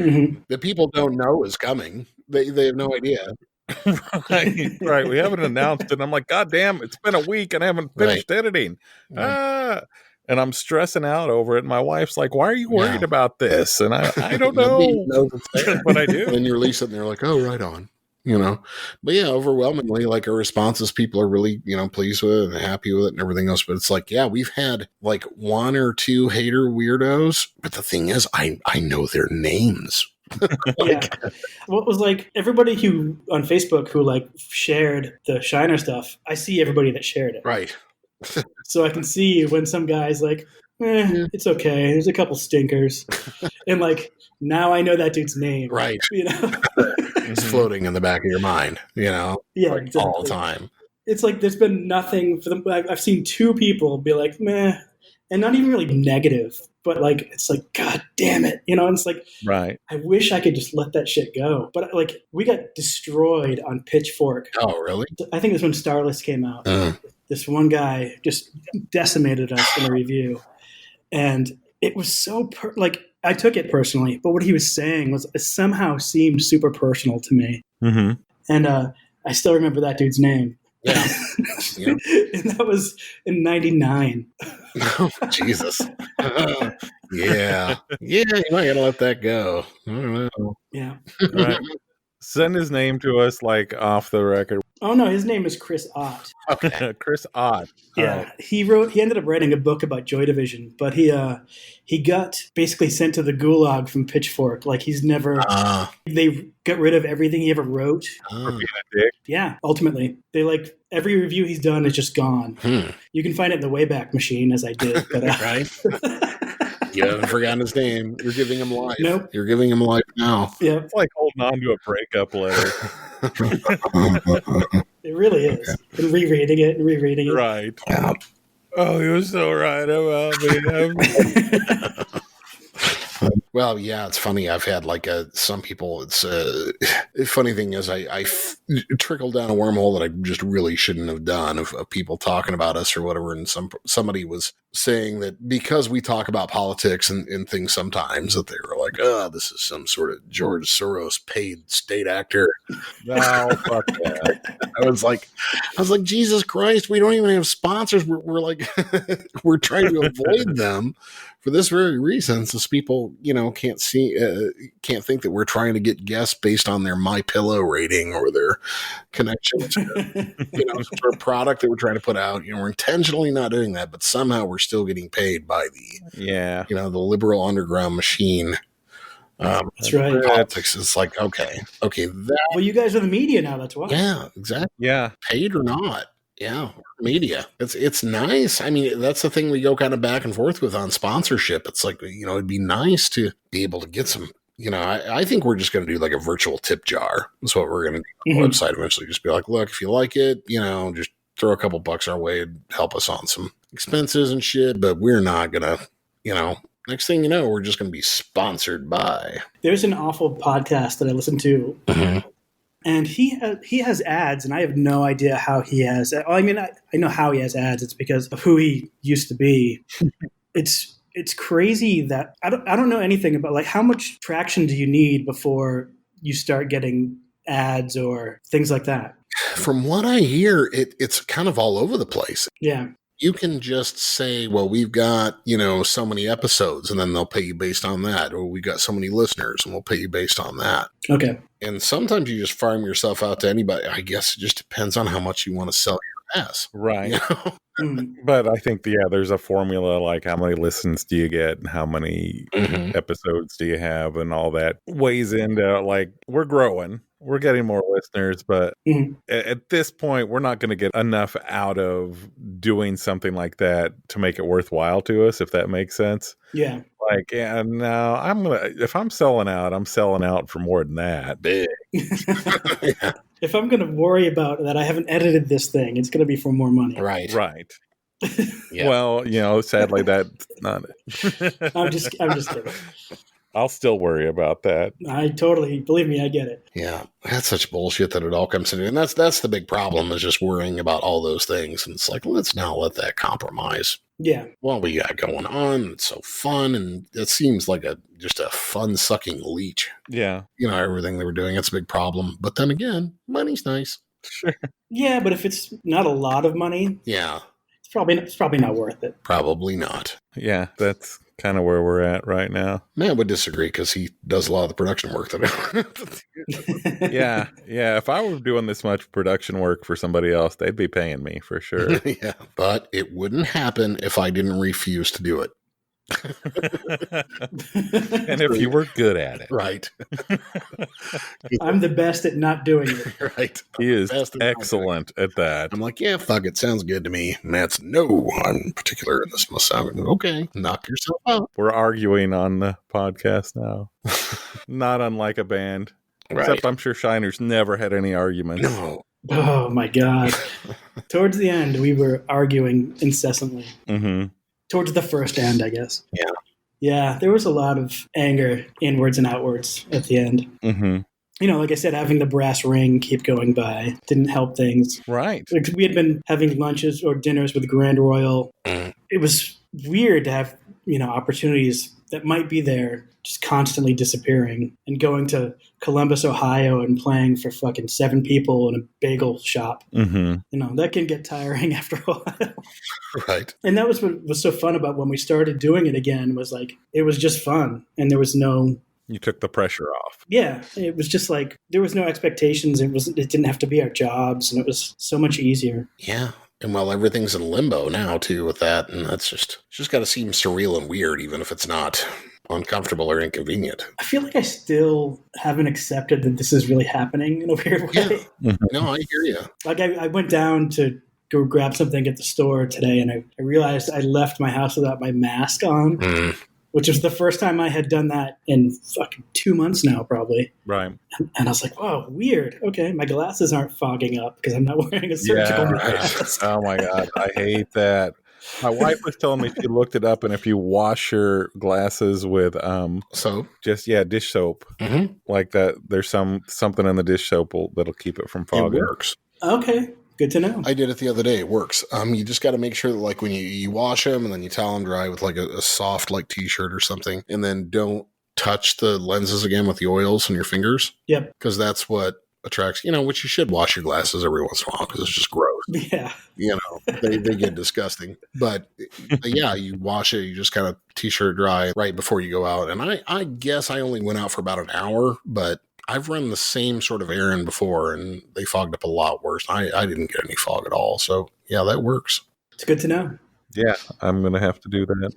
That people don't know is coming. They have no idea. Right. We haven't announced it. I'm like, God damn, it's been a week and I haven't finished editing. And I'm stressing out over it. My wife's like, why are you worried about this? And I don't know. But I do. And then you release it and they're like, oh, right on. But yeah, overwhelmingly, like our responses, people are really, pleased with it and happy with it and everything else. But it's like, yeah, we've had like one or two hater weirdos. But the thing is, I know their names. Yeah. What was like everybody who on Facebook who like shared the Shiner stuff, I see everybody that shared it. Right. So I can see when some guy's like, it's okay. There's a couple stinkers. And like, now I know that dude's name. Right. It's floating in the back of your mind, Yeah, like exactly. All the time. It's like there's been nothing for them. I've seen two people be like, meh, and not even really negative, but like, it's like, God damn it. And it's like, right. I wish I could just let that shit go. But like, we got destroyed on Pitchfork. Oh, really? I think it was when Starless came out. This one guy just decimated us in a review. And it was so, I took it personally, but what he was saying was it somehow seemed super personal to me. And I still remember that dude's name. Yeah. And that was in 99. Oh, Jesus. Yeah. Yeah, you might gotta let that go. I don't know. Yeah. Right. Send his name to us like off the record. Oh no, his name is Chris Ott. Okay. Chris Ott. Yeah. He ended up writing a book about Joy Division, but he got basically sent to the gulag from Pitchfork. Like he's never they got rid of everything he ever wrote. For being a dick. Yeah, ultimately. They like every review he's done is just gone. You can find it in the Wayback Machine as I did, but right. You haven't forgotten his name. You're giving him life. Nope. You're giving him life now. Yeah. It's like holding on to a breakup letter. It really is. And rereading it. Right. Yeah. Oh, he was so right about me. Well, yeah, it's funny. I've had like some people. It's the funny thing is I trickled down a wormhole that I just really shouldn't have done of people talking about us or whatever. And somebody was saying that because we talk about politics and things sometimes, that they were like, oh, this is some sort of George Soros paid state actor. No, fuck that. I was like, Jesus Christ, we don't even have sponsors. We're like, we're trying to avoid them for this very reason. So people, can't think that we're trying to get guests based on their MyPillow rating or their connection to, some sort of product that we're trying to put out. We're intentionally not doing that, but somehow we're still getting paid by the liberal underground machine. That's right. Politics is like, okay. Well, you guys are the media now. That's why. Yeah, exactly. Yeah. Paid or not. Yeah. Media. It's nice. I mean, that's the thing we go kind of back and forth with on sponsorship. It's like, it'd be nice to be able to get some, I think we're just going to do like a virtual tip jar. That's what we're going to do on the website eventually. Just be like, look, if you like it, just throw a couple bucks our way and help us on some expenses and shit. But we're not going to, next thing you know, we're just going to be sponsored by. There's an awful podcast that I listen to, and he has ads, and I have no idea how he has. I mean, I know how he has ads. It's because of who he used to be. It's crazy that I don't know anything about, like, how much traction do you need before you start getting ads or things like that? From what I hear, it's kind of all over the place. Yeah. You can just say, well, we've got, so many episodes, and then they'll pay you based on that. Or we got so many listeners, and we'll pay you based on that. Okay. And sometimes you just farm yourself out to anybody. I guess it just depends on how much you want to sell your ass. Right. But I think, there's a formula, like how many listens do you get and how many episodes do you have, and all that weighs into, like, we're growing. We're getting more listeners, but at this point, we're not going to get enough out of doing something like that to make it worthwhile to us, if that makes sense. Yeah. Like, no, if I'm selling out for more than that. Big. Yeah. If I'm going to worry about that, I haven't edited this thing, it's going to be for more money. Right. Yeah. Well, sadly, that's not it. I'm just kidding. I'll still worry about that. Believe me, I get it. Yeah, that's such bullshit that it all comes in. And that's the big problem, is just worrying about all those things. And it's like, let's not let that compromise. Yeah. What we got going on, it's so fun, and it seems like just a fun-sucking leech. Yeah. Everything they were doing, it's a big problem. But then again, money's nice. Sure. Yeah, but if it's not a lot of money, yeah, it's probably not worth it. Probably not. Yeah, that's kind of where we're at right now. Man, I would disagree, because he does a lot of the production work Yeah. If I were doing this much production work for somebody else, they'd be paying me for sure. Yeah, but it wouldn't happen if I didn't refuse to do it. And if you were good at it. Right. I'm the best at not doing it. Right. He is excellent at that. I'm like, yeah, fuck it. Sounds good to me. Matt's, no, I'm particular. This must sound okay. Knock yourself out. We're arguing on the podcast now. Not unlike a band. Right. Except I'm sure Shiner's never had any arguments. No. Oh, my God. Towards the end, we were arguing incessantly. Mm-hmm. Towards the first end, I guess. Yeah. Yeah, there was a lot of anger inwards and outwards at the end. Mm-hmm. Like I said, having the brass ring keep going by didn't help things. Right. We had been having lunches or dinners with Grand Royal. It was weird to have, opportunities that might be there just constantly disappearing, and going to Columbus, Ohio and playing for fucking 7 people in a bagel shop. Mm-hmm. That can get tiring after a while. Right. And that was what was so fun about when we started doing it again, was like, it was just fun. And there was no... You took the pressure off. Yeah. It was just like, there was no expectations. It didn't have to be our jobs, and it was so much easier. Yeah. And everything's in limbo now too with that. And it's just got to seem surreal and weird, even if it's not uncomfortable or inconvenient. I feel like I still haven't accepted that this is really happening in a weird way. Yeah. No, I hear you. Like I went down to go grab something at the store today, and I realized I left my house without my mask on, which was the first time I had done that in fucking 2 months now, probably. Right. And I was like, whoa, weird. Okay, my glasses aren't fogging up because I'm not wearing a surgical mask. Oh my God, I hate that. My wife was telling me she looked it up, and if you wash your glasses with soap, dish soap, like that, there's something in the dish soap that'll keep it from fogging. It works. Okay, Good to know. I did it the other day. It works. You just got to make sure that like when you wash them and then you towel them dry with like a soft like t-shirt or something, and then don't touch the lenses again with the oils on your fingers. Yep. Because that's what attracts, which you should wash your glasses every once in a while because it's just gross. Yeah. They get disgusting. But yeah, you wash it, you just kind of t-shirt dry right before you go out. And I guess I only went out for about an hour, but I've run the same sort of errand before and they fogged up a lot worse. I didn't get any fog at all. So yeah, that works. It's good to know. Yeah, I'm going to have to do that.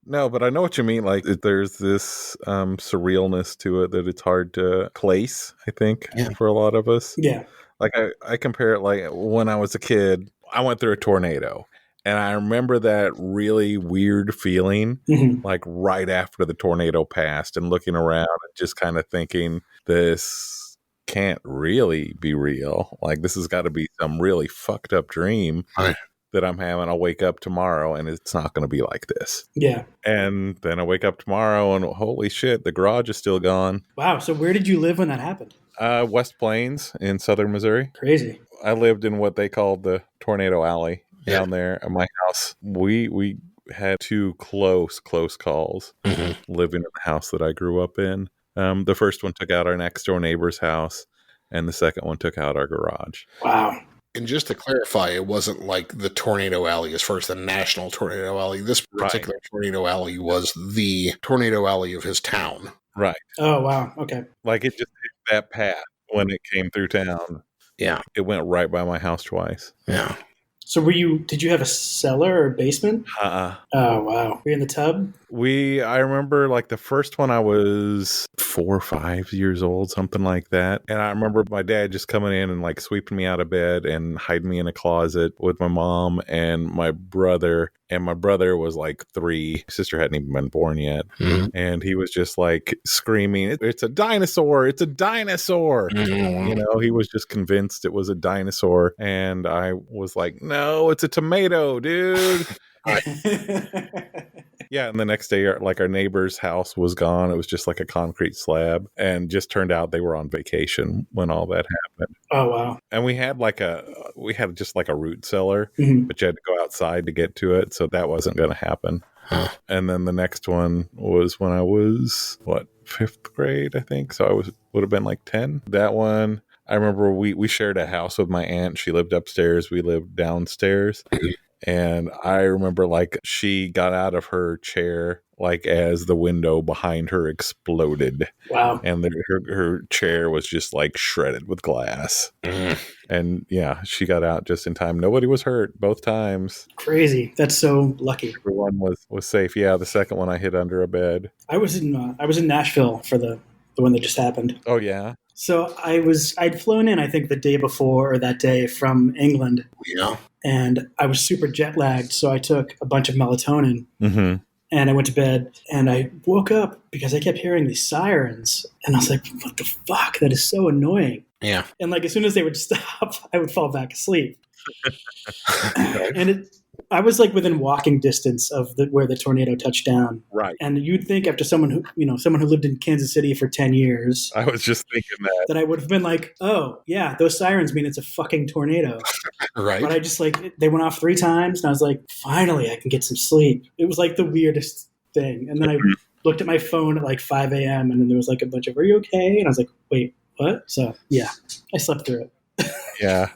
No, but I know what you mean. Like, there's this surrealness to it that it's hard to place, I think, for a lot of us. Yeah. Like, I compare it, like, when I was a kid, I went through a tornado. And I remember that really weird feeling, like, right after the tornado passed and looking around and just kind of thinking, this can't really be real. Like, this has got to be some really fucked up dream. Right. That I'm having. I'll wake up tomorrow and it's not going to be like this. Yeah. And then I wake up tomorrow and holy shit, the garage is still gone. Wow. So where did you live when that happened? West Plains in southern Missouri. Crazy. I lived in what they called the Tornado Alley down there at my house. We had two close calls living in the house that I grew up in. The first one took out our next door neighbor's house and the second one took out our garage. Wow. And just to clarify, it wasn't like the Tornado Alley as far as the national Tornado Alley. This particular Tornado Alley was the Tornado Alley of his town. Right. Oh, wow. Okay. Like it just hit that path when it came through town. Yeah. It went right by my house twice. Yeah. So did you have a cellar or basement? Oh, wow. Were you in the tub? I remember like the first one I was 4 or 5 years old, something like that. And I remember my dad just coming in and like sweeping me out of bed and hiding me in a closet with my mom and my brother. And my brother was like 3. My sister hadn't even been born yet. And he was just like screaming, it's a dinosaur. It's a dinosaur. He was just convinced it was a dinosaur. And I was like, no, it's a tomato, dude. Yeah, and the next day, like our neighbor's house was gone. It was just like a concrete slab, and just turned out they were on vacation when all that happened. Oh wow! And we had just like a root cellar, but you had to go outside to get to it, so that wasn't going to happen. And then the next one was when I was 5th grade, I think. So I would have been like 10. That one, I remember we shared a house with my aunt. She lived upstairs. We lived downstairs. And I remember like she got out of her chair like as the window behind her exploded. Wow. And her chair was just like shredded with glass. And yeah, she got out just in time. Nobody was hurt both times. Crazy. That's so lucky. Everyone was safe. Yeah, the second one I hid under a bed. I was in Nashville for the one that just happened. Oh yeah. So I'd flown in, I think, the day before or that day from England. Yeah. And I was super jet lagged, so I took a bunch of melatonin and I went to bed and I woke up because I kept hearing these sirens and I was like, what the fuck? That is so annoying. Yeah. And like as soon as they would stop, I would fall back asleep. And I was like within walking distance of where the tornado touched down. Right. And you'd think after someone who lived in Kansas City for 10 years. I was just thinking that I would have been like, oh, yeah, those sirens mean it's a fucking tornado. Right. But I just they went off 3 times and I was like, finally, I can get some sleep. It was like the weirdest thing. And then I looked at my phone at like 5 a.m. and then there was like a bunch of, are you okay? And I was like, wait, what? So yeah, I slept through it. Yeah,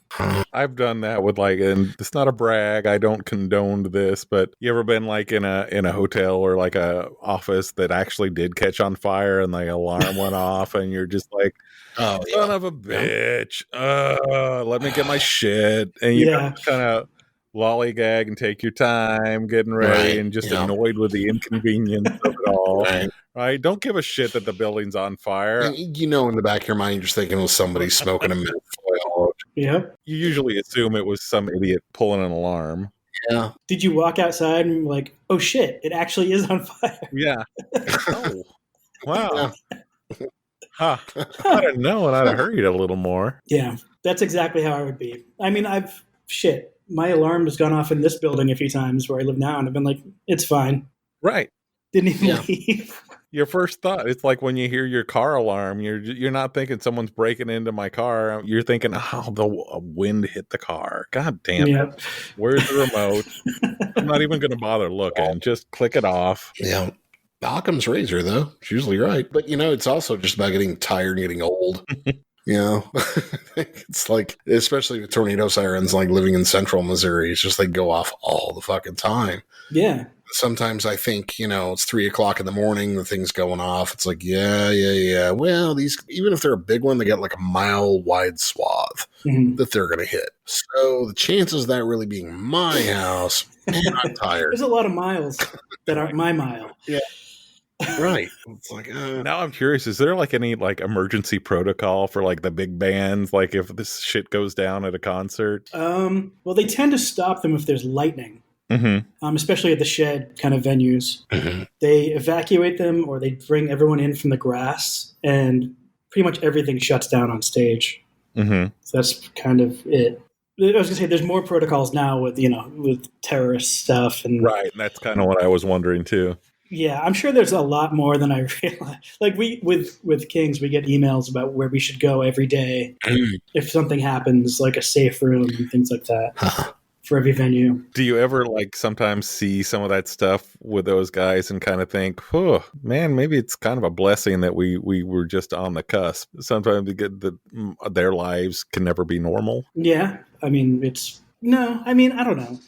I've done that with and it's not a brag. I don't condone this, but you ever been like in a hotel or like a office that actually did catch on fire and the alarm went off and you're just like, oh, son of a bitch, let me get my shit, and you kind of lollygag and take your time getting ready and just annoyed with the inconvenience of it all. Right? Don't give a shit that the building's on fire. And in the back of your mind, you're just thinking it was somebody smoking a foil. Yeah. You usually assume it was some idiot pulling an alarm. Yeah. Did you walk outside and be like, oh shit, it actually is on fire? Yeah. Oh, wow. Huh. I don't know, and I'd have hurried a little more. Yeah, that's exactly how I would be. I mean, my alarm has gone off in this building a few times where I live now, and I've been like, it's fine. Right. Didn't even leave. Your first thought, it's like when you hear your car alarm, you're not thinking someone's breaking into my car. You're thinking, oh, the wind hit the car. God damn it. Yeah. Where's the remote? I'm not even going to bother looking. Just click it off. Yeah. Occam's razor, though. She's usually right. But, it's also just about getting tired and getting old. It's like, especially with tornado sirens, like living in central Missouri, it's just they go off all the fucking time. Yeah. Sometimes I think, it's 3:00 in the morning, the thing's going off. It's like, yeah. Well, these, even if they're a big one, they got like a mile wide swath that they're going to hit. So the chances of that really being my house, man, I'm tired. There's a lot of miles that aren't my mile. Yeah. Right. It's like, now I'm curious, is there like any like emergency protocol for like the big bands? Like if this shit goes down at a concert? Well, they tend to stop them if there's lightning. Especially at the shed kind of venues. They evacuate them or they bring everyone in from the grass and pretty much everything shuts down on stage. So that's kind of it. I was going to say there's more protocols now with, with terrorist stuff. And right. And that's kind of what I was wondering too. Yeah, I'm sure there's a lot more than I realize. Like with Kings, we get emails about where we should go every day if something happens, like a safe room and things like that. For every venue. Do you ever like sometimes see some of that stuff with those guys and kind of think, oh man, maybe it's kind of a blessing that we were just on the cusp. Sometimes they get their lives can never be normal. Yeah. I mean, I don't know.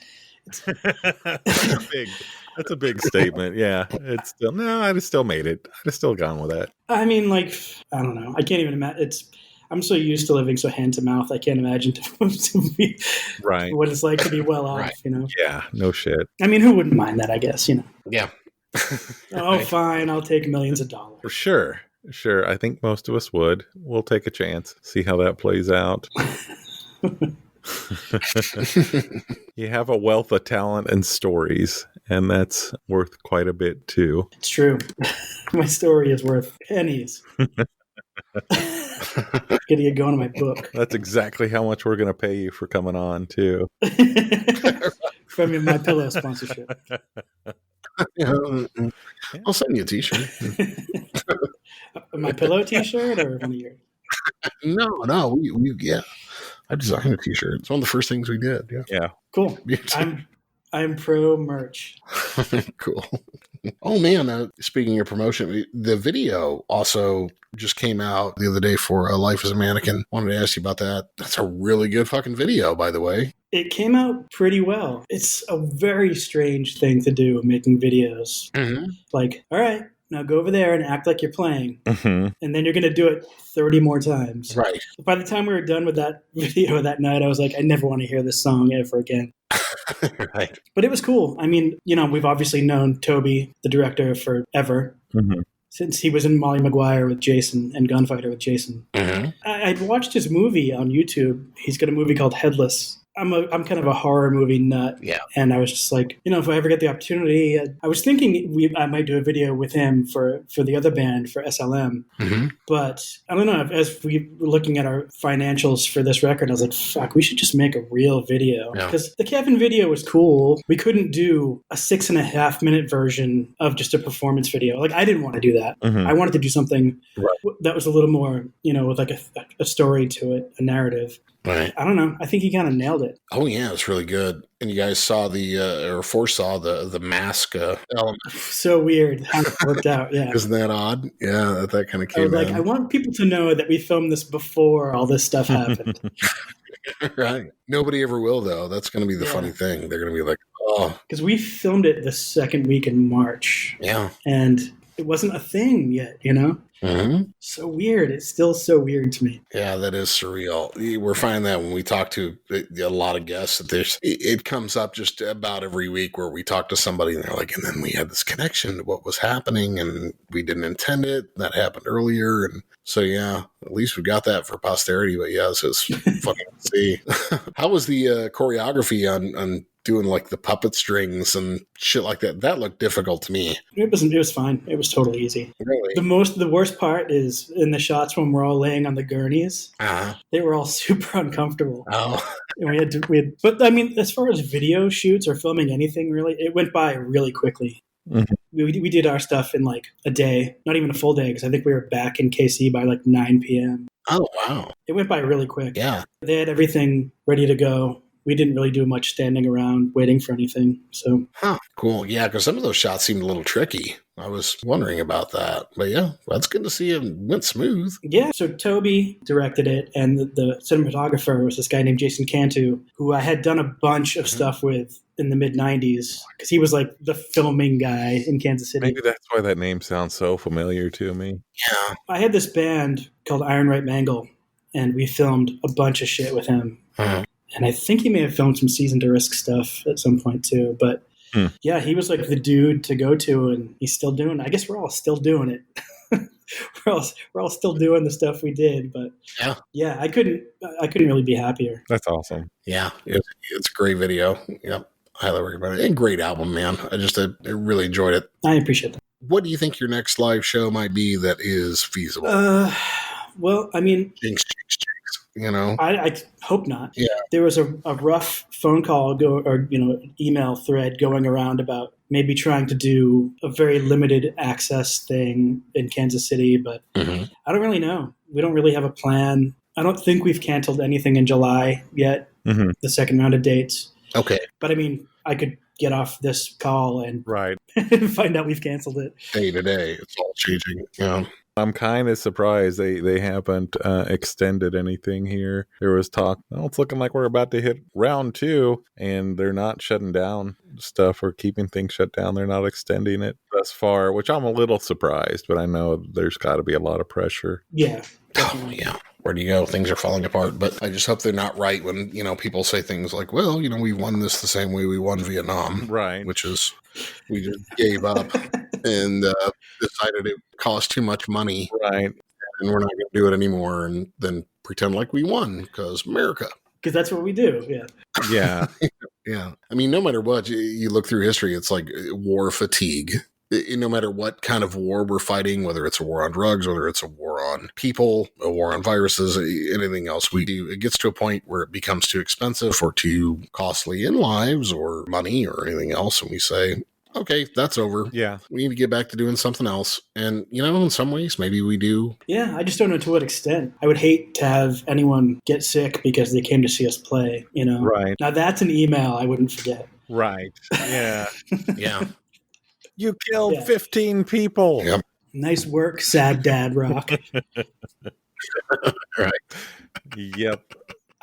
That's a big statement. Yeah. It's still, no, I'd have still made it. I'd have still gone with that. I mean, like, I don't know. I can't even imagine. I'm so used to living so hand to mouth. I can't imagine to be right what it's like to be well off, Yeah, no shit. I mean, who wouldn't mind that, I guess, Yeah. Oh, fine. I'll take millions of dollars. For sure. Sure. I think most of us would. We'll take a chance. See how that plays out. You have a wealth of talent and stories, and that's worth quite a bit too. It's true. My story is worth pennies. Getting it going in my book. That's exactly how much we're going to pay you for coming on, too. From your My Pillow sponsorship. I'll send you a t-shirt. A My Pillow t-shirt or one of yours? No, we I designed a t-shirt. It's one of the first things we did. Yeah. Cool. I'm pro merch. Cool. Oh man, speaking of promotion, the video also just came out the other day for Life as a Mannequin. Wanted to ask you about that. That's a really good fucking video, by the way. It came out pretty well. It's a very strange thing to do, making videos. Like, all right, now go over there and act like you're playing. And then you're going to do it 30 more times. Right. By the time we were done with that video that night, I was like, I never want to hear this song ever again. Right. But it was cool. I mean, we've obviously known Toby, the director, forever. Since he was in Molly Maguire with Jason and Gunfighter with Jason. I'd watched his movie on YouTube. He's got a movie called Headless. I'm kind of a horror movie nut. Yeah. And I was just like, if I ever get the opportunity, I was thinking I might do a video with him for the other band, for SLM. But I don't know, as we were looking at our financials for this record, I was like, fuck, we should just make a real video. Because the Kevin video was cool. We couldn't do a 6.5-minute version of just a performance video. Like, I didn't want to do that. I wanted to do something that was a little more, with like a story to it, a narrative. Right. I don't know. I think he kind of nailed it. Oh yeah, it's really good. And you guys saw or foresaw the mask element. So weird how it worked out. Yeah. Isn't that odd? Yeah, that kind of came out. I want people to know that we filmed this before all this stuff happened. Right. Nobody ever will, though. That's going to be the funny thing. They're going to be like, oh. Because we filmed it the second week in March. Yeah. And it wasn't a thing yet, So weird. It's still so weird to me. Yeah, that is surreal. We're finding that when we talk to a lot of guests, that it comes up just about every week where we talk to somebody and they're like, and then we had this connection to what was happening and we didn't intend it. That happened earlier. And so, yeah, at least we got that for posterity. But yeah, this is fucking see. How was the choreography on doing like the puppet strings and shit like that? That looked difficult to me. It was fine. It was totally easy. Really? The worst part is in the shots when we're all laying on the gurneys. They were all super uncomfortable. Oh. And but I mean, as far as video shoots or filming anything really, it went by really quickly. Mhm. We did our stuff in like a day, not even a full day, because I think we were back in KC by like 9 p.m. Oh, wow. It went by really quick. Yeah. They had everything ready to go. We didn't really do much standing around waiting for anything. So, Huh. Cool. Yeah, because some of those shots seemed a little tricky. I was wondering about that. But yeah, that's good to see it went smooth. yeah. So Toby directed it, and the cinematographer was this guy named Jason Cantu, who I had done a bunch of stuff with in the mid 90s, because he was like the filming guy in Kansas City. Maybe that's why that name sounds so familiar to me. Yeah. I had this band called Iron Right Mangle, and we filmed a bunch of shit with him. Uh-huh. And I think he may have filmed some Season to Risk stuff at some point too. But yeah, he was like the dude to go to, and he's still doing it. I guess we're all still doing it. we're all still doing the stuff we did. But yeah, I couldn't really be happier. That's awesome. Yeah. It's a great video. Yep. Highly recommend it. And great album, man. I really enjoyed it. I appreciate that. What do you think your next live show might be that is feasible? Well, I mean, Jinx, you know? I hope not. Yeah. There was a rough phone call email thread going around about maybe trying to do a very limited access thing in Kansas City, but I don't really know. We don't really have a plan. I don't think we've canceled anything in July yet, the second round of dates. Okay. But I mean, I could get off this call and find out we've canceled it. Day to day, it's all changing. Yeah. I'm kind of surprised they haven't extended anything here. There was talk, it's looking like we're about to hit round 2, and they're not shutting down stuff or keeping things shut down. They're not extending it thus far, which I'm a little surprised, but I know there's got to be a lot of pressure. Yeah. Oh, yeah. Where do you go? Things are falling apart. But I just hope they're not right when, people say things like, well, we won this the same way we won Vietnam. Right. Which is, we just gave up and decided it cost too much money. Right. And we're not going to do it anymore, and then pretend like we won because America. Because that's what we do. Yeah. Yeah. Yeah. I mean, no matter what, you look through history, it's like war fatigue. No matter what kind of war we're fighting, whether it's a war on drugs, whether it's a war on people, a war on viruses, anything else we do, it gets to a point where it becomes too expensive or too costly in lives or money or anything else. And we say, okay, that's over. Yeah. We need to get back to doing something else. And, in some ways, maybe we do. Yeah, I just don't know to what extent. I would hate to have anyone get sick because they came to see us play, Right. Now that's an email I wouldn't forget. Right. Yeah. Yeah. You killed 15 people. Yep. Nice work, Sad Dad Rock. Right. Yep.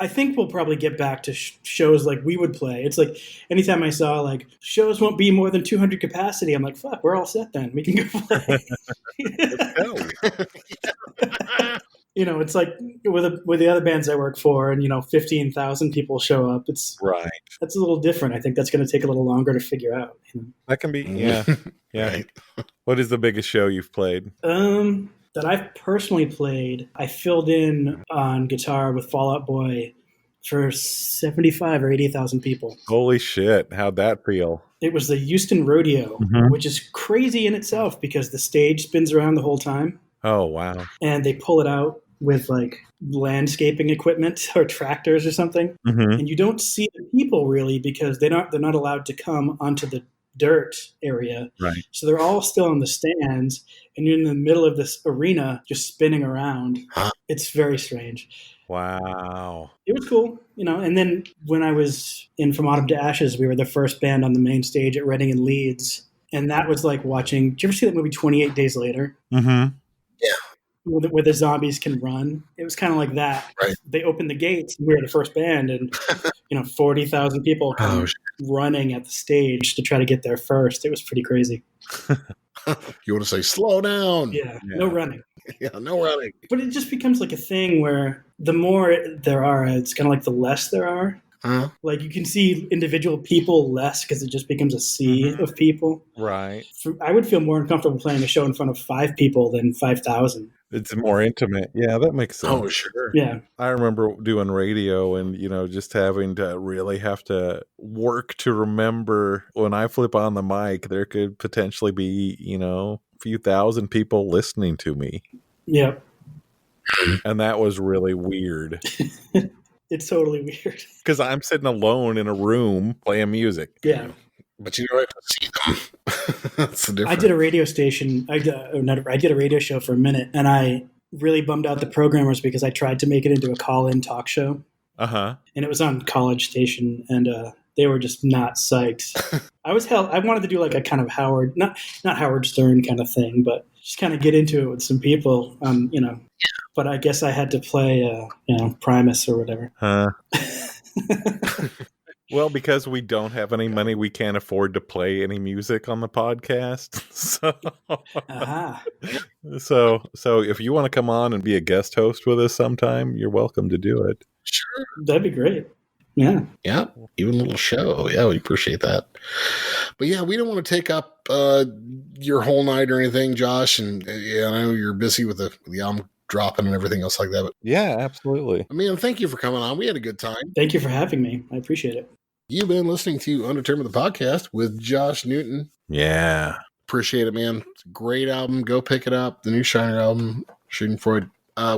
I think we'll probably get back to shows like we would play. It's like anytime I saw like shows won't be more than 200 capacity, I'm like, fuck, we're all set then. We can go play. Let's go. It's like with the other bands I work for, and 15,000 people show up. It's right. That's a little different. I think that's going to take a little longer to figure out. That can be, yeah. Right. What is the biggest show you've played? That I've personally played, I filled in on guitar with Fall Out Boy for 75 or 80,000 people. Holy shit. How'd that feel? It was the Houston Rodeo, which is crazy in itself because the stage spins around the whole time. Oh, wow. And they pull it out with like landscaping equipment or tractors or something. And you don't see the people really because they're not allowed to come onto the dirt area. Right. So they're all still in the stands, and you're in the middle of this arena just spinning around. It's very strange. Wow. It was cool, and then when I was in From Autumn to Ashes, we were the first band on the main stage at Reading and Leeds. And that was like watching, did you ever see that movie 28 Days Later? Yeah. Where the zombies can run. It was kind of like that. Right. They opened the gates, and we were the first band, and 40,000 people come running at the stage to try to get there first. It was pretty crazy. You want to say slow down? Yeah, no running. Yeah, no running. But it just becomes like a thing where the more there are, it's kind of like the less there are. Like you can see individual people less because it just becomes a sea of people. Right. I would feel more uncomfortable playing a show in front of 5 people than 5,000. It's more intimate. Yeah, that makes sense. Oh, sure. Yeah. I remember doing radio and, just having to really have to work to remember when I flip on the mic, there could potentially be, a few thousand people listening to me. Yeah. And that was really weird. It's totally weird. Because I'm sitting alone in a room playing music. Yeah. But you don't have to see them. That's the difference. I did a radio station. I did a radio show for a minute, and I really bummed out the programmers because I tried to make it into a call-in talk show. Uh-huh. And it was on College Station, and they were just not psyched. I wanted to do like a kind of Howard, not Howard Stern kind of thing, but just kind of get into it with some people, But I guess I had to play, Primus or whatever. Well, because we don't have any money, we can't afford to play any music on the podcast. So if you want to come on and be a guest host with us sometime, you're welcome to do it. Sure. That'd be great. Yeah. Yeah. Even a little show. Yeah, we appreciate that. But yeah, we don't want to take up your whole night or anything, Josh. And I know you're busy with the album dropping and everything else like that. But yeah, absolutely. I mean, thank you for coming on. We had a good time. Thank you for having me. I appreciate it. You've been listening to Undetermined the Podcast with Josh Newton. Yeah. Appreciate it, man. It's a great album. Go pick it up. The new Shiner album, Shooting Freud.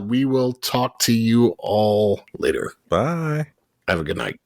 We will talk to you all later. Bye. Have a good night.